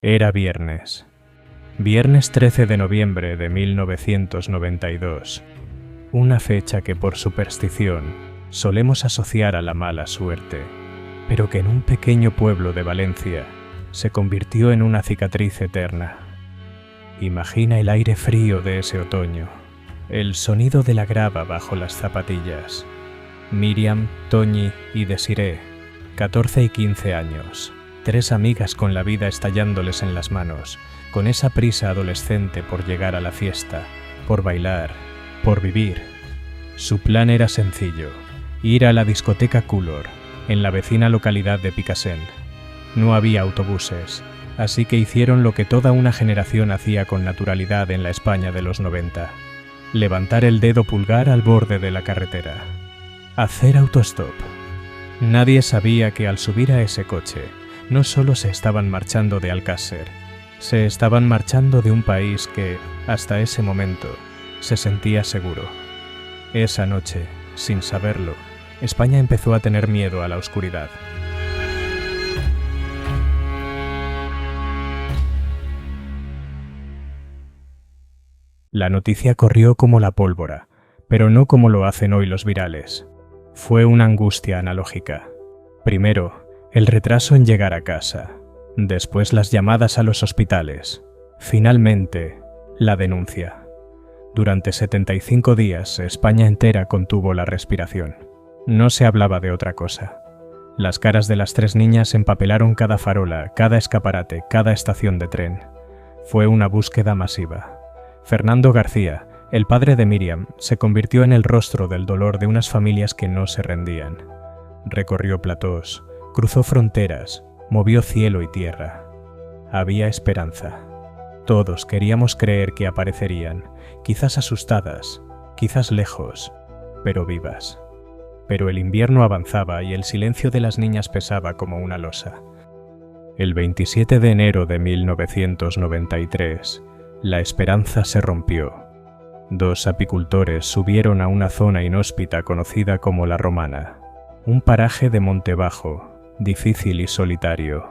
Era viernes. Viernes 13 de noviembre de 1992. Una fecha que por superstición solemos asociar a la mala suerte, pero que en un pequeño pueblo de Valencia se convirtió en una cicatriz eterna. Imagina el aire frío de ese otoño, el sonido de la grava bajo las zapatillas. Miriam, Toñi y Desiree, 14 y 15 años, tres amigas con la vida estallándoles en las manos, con esa prisa adolescente por llegar a la fiesta, por bailar, por vivir. Su plan era sencillo: ir a la discoteca Color, en la vecina localidad de Picassent. No había autobuses, así que hicieron lo que toda una generación hacía con naturalidad en la España de los 90: levantar el dedo pulgar al borde de la carretera. Hacer autostop. Nadie sabía que al subir a ese coche, no solo se estaban marchando de Alcácer, se estaban marchando de un país que, hasta ese momento, se sentía seguro. Esa noche, sin saberlo, España empezó a tener miedo a la oscuridad. La noticia corrió como la pólvora, pero no como lo hacen hoy los virales. Fue una angustia analógica. Primero, el retraso en llegar a casa. Después las llamadas a los hospitales. Finalmente, la denuncia. Durante 75 días, España entera contuvo la respiración. No se hablaba de otra cosa. Las caras de las tres niñas empapelaron cada farola, cada escaparate, cada estación de tren. Fue una búsqueda masiva. Fernando García, el padre de Miriam, se convirtió en el rostro del dolor de unas familias que no se rendían. Recorrió platós, cruzó fronteras, movió cielo y tierra. Había esperanza. Todos queríamos creer que aparecerían, quizás asustadas, quizás lejos, pero vivas. Pero el invierno avanzaba y el silencio de las niñas pesaba como una losa. El 27 de enero de 1993, la esperanza se rompió. Dos apicultores subieron a una zona inhóspita conocida como La Romana, un paraje de monte bajo, difícil y solitario.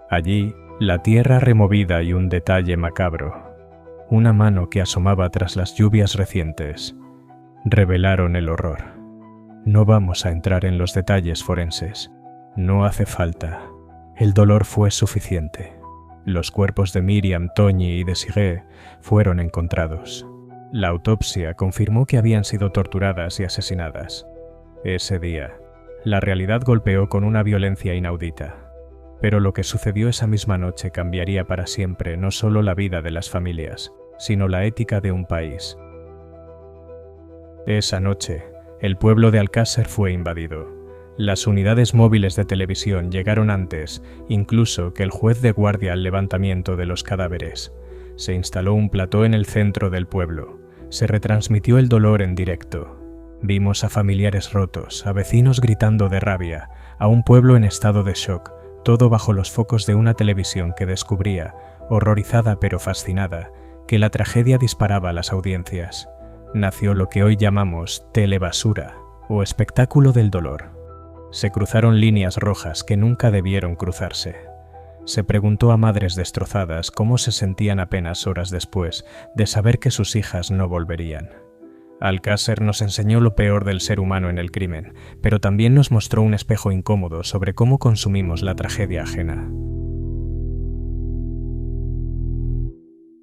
Allí, la tierra removida y un detalle macabro, una mano que asomaba tras las lluvias recientes, revelaron el horror. No vamos a entrar en los detalles forenses, no hace falta. El dolor fue suficiente. Los cuerpos de Miriam, Toñi y Desiree fueron encontrados. La autopsia confirmó que habían sido torturadas y asesinadas. Ese día, la realidad golpeó con una violencia inaudita. Pero lo que sucedió esa misma noche cambiaría para siempre no solo la vida de las familias, sino la ética de un país. Esa noche, el pueblo de Alcácer fue invadido. Las unidades móviles de televisión llegaron antes, incluso que el juez de guardia al levantamiento de los cadáveres. Se instaló un plató en el centro del pueblo. Se retransmitió el dolor en directo. Vimos a familiares rotos, a vecinos gritando de rabia, a un pueblo en estado de shock, todo bajo los focos de una televisión que descubría, horrorizada pero fascinada, que la tragedia disparaba las audiencias. Nació lo que hoy llamamos telebasura, o espectáculo del dolor. Se cruzaron líneas rojas que nunca debieron cruzarse. Se preguntó a madres destrozadas cómo se sentían apenas horas después de saber que sus hijas no volverían. Alcácer nos enseñó lo peor del ser humano en el crimen, pero también nos mostró un espejo incómodo sobre cómo consumimos la tragedia ajena.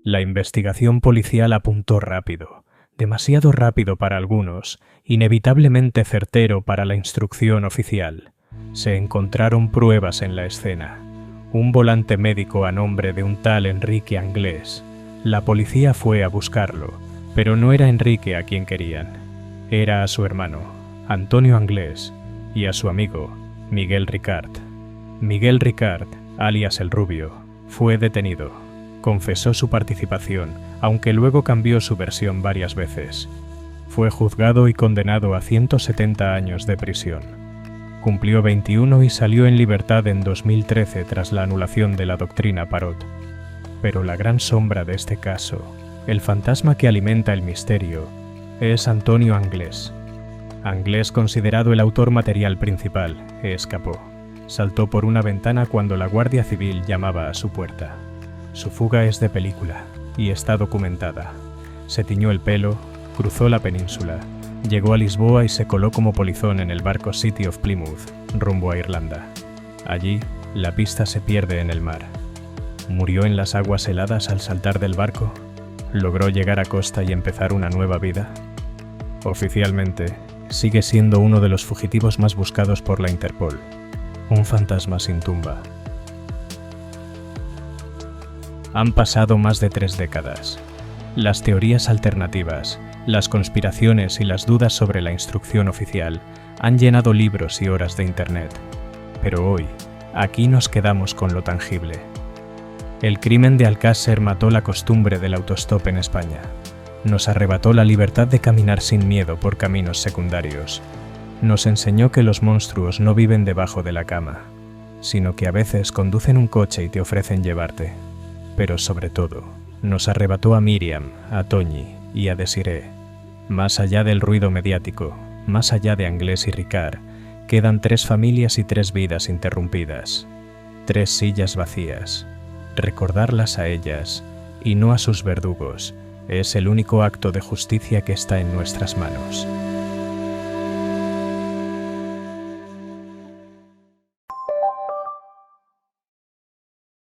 La investigación policial apuntó rápido, demasiado rápido para algunos, inevitablemente certero para la instrucción oficial. Se encontraron pruebas en la escena. Un volante médico a nombre de un tal Enrique Anglés. La policía fue a buscarlo, pero no era Enrique a quien querían. Era a su hermano, Antonio Anglés, y a su amigo, Miguel Ricard. Miguel Ricard, alias El Rubio, fue detenido. Confesó su participación, aunque luego cambió su versión varias veces. Fue juzgado y condenado a 170 años de prisión. Cumplió 21 y salió en libertad en 2013 tras la anulación de la doctrina Parot. Pero la gran sombra de este caso, el fantasma que alimenta el misterio, es Antonio Anglés. Anglés, considerado el autor material principal, escapó. Saltó por una ventana cuando la Guardia Civil llamaba a su puerta. Su fuga es de película y está documentada. Se tiñó el pelo, cruzó la península, llegó a Lisboa y se coló como polizón en el barco City of Plymouth, rumbo a Irlanda. Allí, la pista se pierde en el mar. ¿Murió en las aguas heladas al saltar del barco? ¿Logró llegar a costa y empezar una nueva vida? Oficialmente, sigue siendo uno de los fugitivos más buscados por la Interpol. Un fantasma sin tumba. Han pasado más de 3 décadas. Las teorías alternativas, las conspiraciones y las dudas sobre la instrucción oficial han llenado libros y horas de Internet. Pero hoy, aquí nos quedamos con lo tangible. El crimen de Alcácer mató la costumbre del autostop en España. Nos arrebató la libertad de caminar sin miedo por caminos secundarios. Nos enseñó que los monstruos no viven debajo de la cama, sino que a veces conducen un coche y te ofrecen llevarte. Pero sobre todo, nos arrebató a Miriam, a Toñi y a Desiree. Más allá del ruido mediático, más allá de Anglés y Ricard, quedan 3 familias y 3 vidas interrumpidas. 3 sillas vacías. Recordarlas a ellas, y no a sus verdugos, es el único acto de justicia que está en nuestras manos.